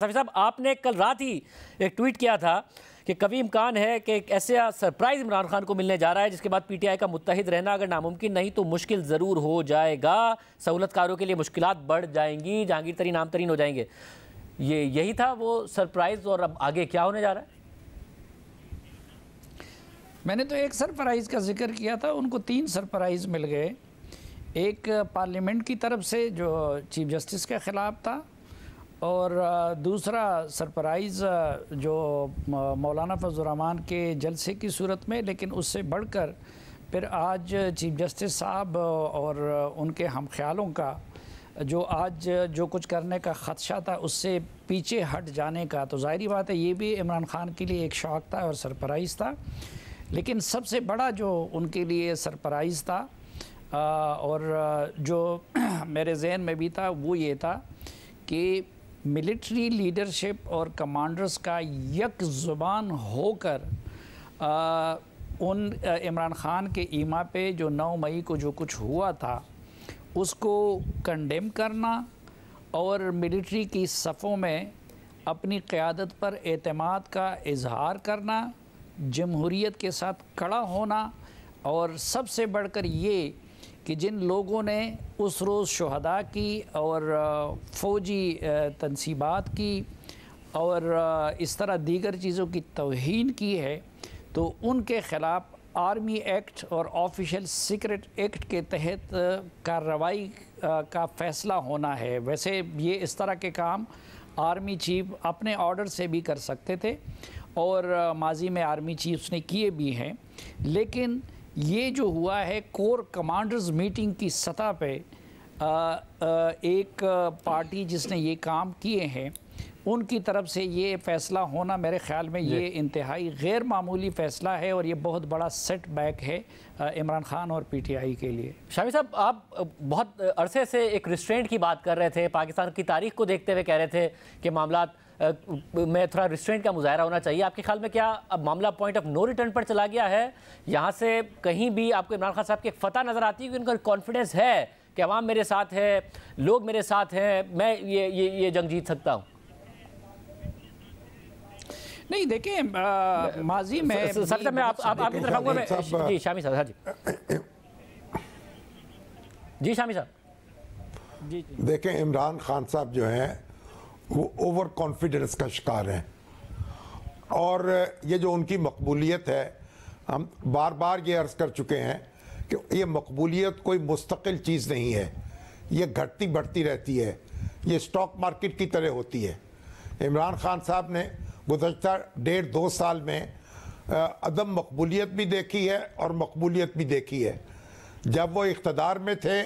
सफी साहब, आपने कल रात ही एक ट्वीट किया था कि कभी इम्कान है कि एक ऐसा सरप्राइज इमरान खान को मिलने जा रहा है जिसके बाद पीटीआई का मुत्तहिद रहना अगर नामुमकिन नहीं तो मुश्किल ज़रूर हो जाएगा, सहूलतकारों के लिए मुश्किलात बढ़ जाएंगी, जहांगीर तरीन नाम तरीन हो जाएंगे। यही था वो सरप्राइज़, और अब आगे क्या होने जा रहा है? मैंने तो एक सरप्राइज़ का जिक्र किया था, उनको 3 सरप्राइज़ मिल गए। एक पार्लियामेंट की तरफ से जो चीफ जस्टिस के ख़िलाफ़ था, और दूसरा सरप्राइज़ जो मौलाना फजल रहमान के जलसे की सूरत में, लेकिन उससे बढ़कर फिर आज चीफ जस्टिस साहब और उनके हम ख्यालों का जो आज जो कुछ करने का ख़दशा था उससे पीछे हट जाने का। तो ज़ाहिरी बात है ये भी इमरान खान के लिए एक शौक़ था और सरप्राइज़ था। लेकिन सबसे बड़ा जो उनके लिए सरप्राइज़ था और जो मेरे जहन में भी था वो ये था कि मिलिट्री लीडरशिप और कमांडर्स का यक ज़ुबान होकर उन इमरान ख़ान के ईमा पे जो 9 मई को जो कुछ हुआ था उसको कंडेम करना और मिलिट्री की सफ़ों में अपनी क़यादत पर एतमाद का इजहार करना, जमहूरियत के साथ खड़ा होना, और सबसे बढ़कर ये कि जिन लोगों ने उस रोज़ शुहदा की और फ़ौजी तनसीबात की और इस तरह दीगर चीज़ों की तौहीन की है, तो उनके ख़िलाफ़ आर्मी एक्ट और ऑफिशियल सीक्रेट एक्ट के तहत कार्रवाई का फ़ैसला होना है। वैसे ये इस तरह के काम आर्मी चीफ अपने ऑर्डर से भी कर सकते थे और माजी में आर्मी चीफ्स ने किए भी हैं, लेकिन ये जो हुआ है कोर कमांडर्स मीटिंग की सतह पे एक पार्टी जिसने ये काम किए हैं उनकी तरफ से ये फ़ैसला होना मेरे ख़्याल में ये इंतहाई गैर मामूली फ़ैसला है और ये बहुत बड़ा सेट बैक है इमरान खान और पीटीआई के लिए। शामी साहब, आप बहुत अरसे से एक रिस्ट्रेंट की बात कर रहे थे, पाकिस्तान की तारीख को देखते हुए कह रहे थे कि मामला में थोड़ा रिस्ट्रेंट का मुजाहरा होना चाहिए। आपके ख्याल में क्या अब मामला पॉइंट ऑफ नो रिटर्न पर चला गया है? यहाँ से कहीं भी आपको इमरान खान साहब की एक फ़तह नज़र आती है कि उनका कॉन्फिडेंस है कि अवाम मेरे साथ है, लोग मेरे साथ हैं, मैं ये जंग जीत सकता हूँ? नहीं, देखिए माजी में सर मैं आपकी तरफ आऊँगा। मैं जी शामी साहब, हाँ जी शामी साहब। जी देखें, इमरान खान साहब जो हैं वो ओवर कॉन्फिडेंस का शिकार हैं, और ये जो उनकी मकबूलियत है, हम बार बार ये अर्ज़ कर चुके हैं कि ये मकबूलियत कोई मुस्तकिल चीज़ नहीं है, ये घटती बढ़ती रहती है, ये स्टॉक मार्केट की तरह होती है। इमरान खान साहब ने गुज़श्ता 1.5-2 साल में अदम मकबूलियत भी देखी है और मकबूलियत भी देखी है। जब वो इक़्तिदार में थे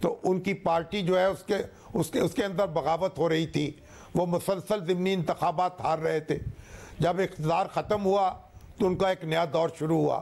तो उनकी पार्टी जो है उसके अंदर बगावत हो रही थी, वो मुसलसल ज़िमनी इंतखाबात हार रहे थे। जब इक़्तिदार ख़त्म हुआ तो उनका एक नया दौर शुरू हुआ।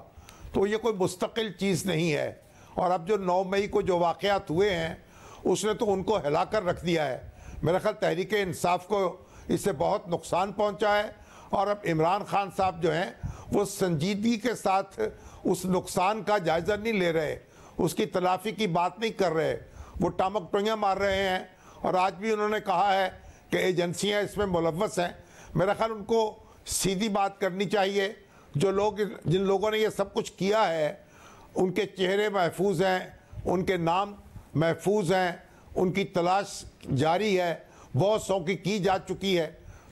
तो ये कोई मुस्तकिल चीज़ नहीं है, और अब जो 9 मई को जो वाक़यात हुए हैं उसने तो उनको हिला कर रख दिया है। मेरा ख्याल तहरीक इंसाफ को इससे बहुत नुकसान पहुंचा है, और अब इमरान खान साहब जो हैं वो संजीदगी के साथ उस नुकसान का जायज़ा नहीं ले रहे, उसकी तलाफ़ी की बात नहीं कर रहे, वो टामक टोंगियाँ मार रहे हैं। और आज भी उन्होंने कहा है कि एजेंसियाँ इसमें मुलव्वस हैं। मेरा ख्याल उनको सीधी बात करनी चाहिए। जिन लोगों ने ये सब कुछ किया है उनके चेहरे महफूज हैं, उनके नाम महफूज हैं, उनकी तलाश जारी है, बहुत सौ की जा चुकी है।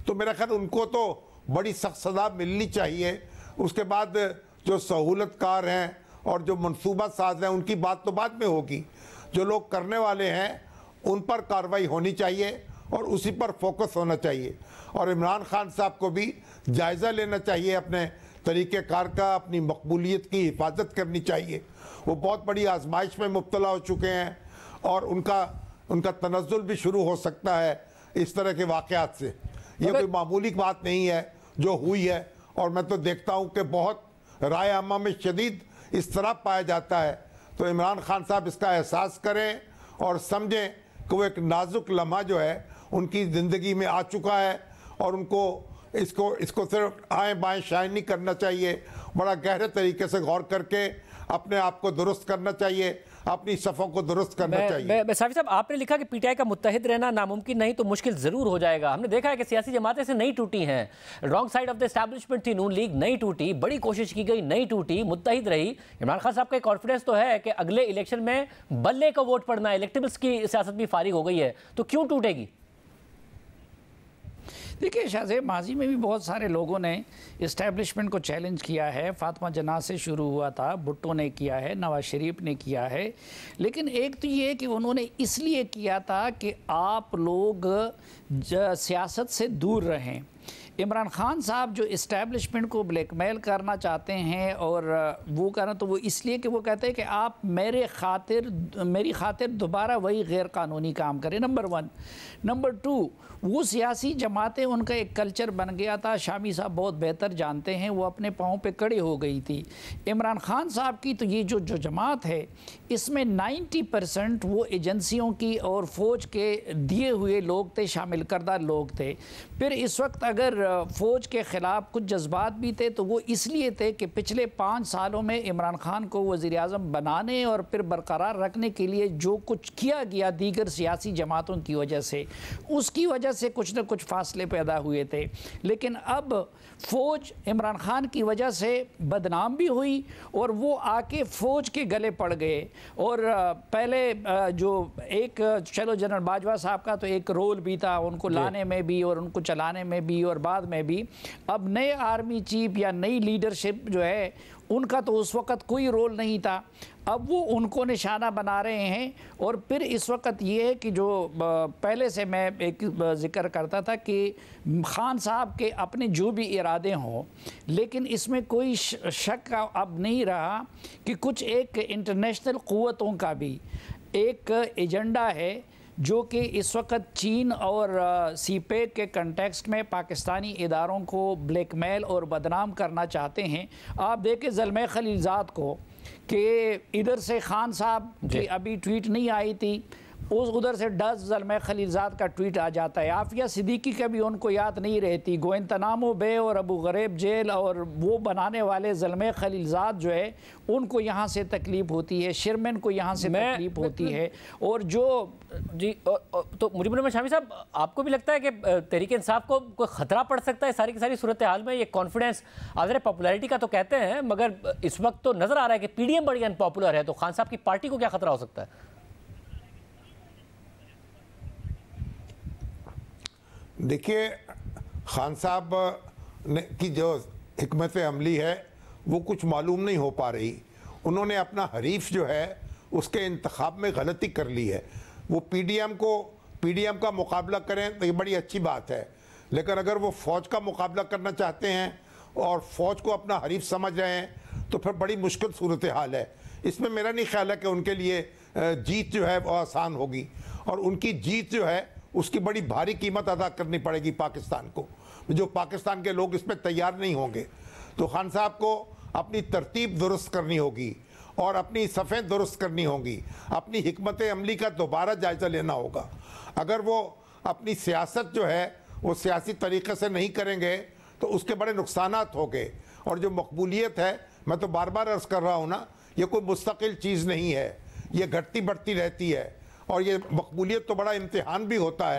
तो मेरा ख्याल उनको तो बड़ी सख्त सज़ा मिलनी चाहिए। उसके बाद जो सहूलतकार हैं और जो मनसूबा साज हैं उनकी बात तो बाद में होगी। जो लोग करने वाले हैं उन पर कार्रवाई होनी चाहिए और उसी पर फोकस होना चाहिए, और इमरान खान साहब को भी जायज़ा लेना चाहिए अपने तरीक़ेकार का, अपनी मकबूलियत की हिफाजत करनी चाहिए। वो बहुत बड़ी आजमाइश में मुब्तला हो चुके हैं और उनका तनज़्ज़ुल भी शुरू हो सकता है इस तरह के वाक़यात से। ये कोई मामूली बात नहीं है जो हुई है, और मैं तो देखता हूँ कि बहुत राय आमा में शदीद इस तरह पाया जाता है। तो इमरान खान साहब इसका एहसास करें और समझें कि वो एक नाजुक लम्हा जो है उनकी ज़िंदगी में आ चुका है, और उनको इसको सिर्फ आएँ बाएँ शाएँ नहीं करना चाहिए, बड़ा गहरे तरीके से गौर करके अपने आप को दुरुस्त करना चाहिए, अपनी सफ़ों को दुरुस्त करना चाहिए। साफी साहब, आपने लिखा कि पीटीआई का मुत्तहिद रहना नामुमकिन नहीं तो मुश्किल जरूर हो जाएगा। हमने देखा है कि सियासी जमातें से नहीं टूटी हैं, wrong side of the establishment थी नून लीग, नहीं टूटी, बड़ी कोशिश की गई, नहीं टूटी, मुत्तहिद रही। इमरान खान साहब का कॉन्फिडेंस तो है कि अगले इलेक्शन में बल्ले को वोट पड़ना है, इलेक्टेबल्स की सियासत भी फारिग हो गई है, तो क्यों टूटेगी? देखिए शाहज़ेब, माजी में भी बहुत सारे लोगों ने इस्टेब्लिशमेंट को चैलेंज किया है। फातिमा जन्नाह से शुरू हुआ था, भुट्टो ने किया है, नवाज शरीफ ने किया है। लेकिन एक तो ये कि उन्होंने इसलिए किया था कि आप लोग सियासत से दूर रहें। इमरान खान साहब जो इस्टेब्लिशमेंट को ब्लैकमेल करना चाहते हैं और वो करना, तो वो इसलिए कि वो कहते हैं कि आप मेरी खातिर दोबारा वही गैर कानूनी काम करें, नंबर 1। नंबर 2, वो सियासी जमातें, उनका एक कल्चर बन गया था, शामी साहब बहुत बेहतर जानते हैं, वो अपने पाँव पे खड़े हो गई थी। इमरान खान साहब की तो ये जो जमात है, इसमें 90% वो एजेंसियों की और फ़ौज के दिए हुए लोग थे, शामिल करदा लोग थे। फिर इस वक्त अगर फ़ौज के ख़िलाफ़ कुछ जज्बात भी थे तो वो इसलिए थे कि पिछले 5 सालों में इमरान खान को वज़ीर-ए-आज़म बनाने और फिर बरकरार रखने के लिए जो कुछ किया गया दीगर सियासी जमातों की वजह से, उसकी वजह से कुछ न कुछ फासले पैदा हुए थे। लेकिन अब फ़ौज इमरान खान की वजह से बदनाम भी हुई और वो आके फ़ौज के गले पड़ गए। और पहले जो एक, चलो जनरल बाजवा साहब का तो एक रोल भी था उनको लाने में भी और उनको चलाने में भी और बाद में भी। अब नए आर्मी चीफ या नई लीडरशिप जो है, उनका तो उस वक़्त कोई रोल नहीं था, अब वो उनको निशाना बना रहे हैं। और फिर इस वक्त ये है कि जो पहले से मैं एक ज़िक्र करता था कि खान साहब के अपने जो भी इरादे हों, लेकिन इसमें कोई शक अब नहीं रहा कि कुछ एक इंटरनेशनल क़ुव्वतों का भी एक एजेंडा है जो कि इस वक्त चीन और सीपेक के कंटेक्स्ट में पाकिस्तानी इदारों को ब्लैकमेल और बदनाम करना चाहते हैं। आप देखें ज़ल्मे खलीलज़ाद को कि इधर से खान साहब की अभी ट्वीट नहीं आई थी, उधर से 10 ज़ल्मे खलीलज़ाद का ट्वीट आ जाता है। आफिया सिद्दीकी का भी उनको याद नहीं रहती। गोइंतनामो बे और अबू गरीब जेल और वो बनाने वाले ज़ल्मे खलीलज़ाद जो है, उनको यहाँ से तकलीफ़ होती है, शेरमैन को यहाँ से तकलीफ़ होती है। और जो जी तो मुजीबुर रहमान शामी साहब, आपको भी लगता है कि तहरीक इंसाफ को कोई ख़तरा पड़ सकता है सारी की सारी सूरत हाल में? ये कॉन्फिडेंस आज़र पॉपुलैरिटी का तो कहते हैं, मगर इस वक्त तो नज़र आ रहा है कि पीडीएम बड़ी अनपॉपुलर है, तो खान साहब की पार्टी को क्या ख़तरा हो सकता है? देखिए, खान साहब ने की जो हिकमत अमली है वो कुछ मालूम नहीं हो पा रही। उन्होंने अपना हरीफ जो है उसके इंतखाब में गलती कर ली है। वो पीडीएम का मुकाबला करें तो ये बड़ी अच्छी बात है, लेकिन अगर वो फ़ौज का मुकाबला करना चाहते हैं और फ़ौज को अपना हरीफ समझ रहे हैं तो फिर बड़ी मुश्किल सूरत हाल है। इसमें मेरा नहीं ख्याल है कि उनके लिए जीत जो है वो आसान होगी, और उनकी जीत जो है उसकी बड़ी भारी कीमत अदा करनी पड़ेगी पाकिस्तान को, जो पाकिस्तान के लोग इसमें तैयार नहीं होंगे। तो खान साहब को अपनी तरतीब दुरुस्त करनी होगी और अपनी सफ़ें दुरुस्त करनी होंगी, अपनी हिकमत अमली का दोबारा जायज़ा लेना होगा। अगर वो अपनी सियासत जो है वो सियासी तरीक़े से नहीं करेंगे तो उसके बड़े नुकसानात होंगे। और जो मकबूलियत है, मैं तो बार बार अर्ज़ कर रहा हूँ ना, ये कोई मुस्तकिल चीज़ नहीं है, ये घटती बढ़ती रहती है। और ये मकबूलियत तो बड़ा इम्तिहान भी होता है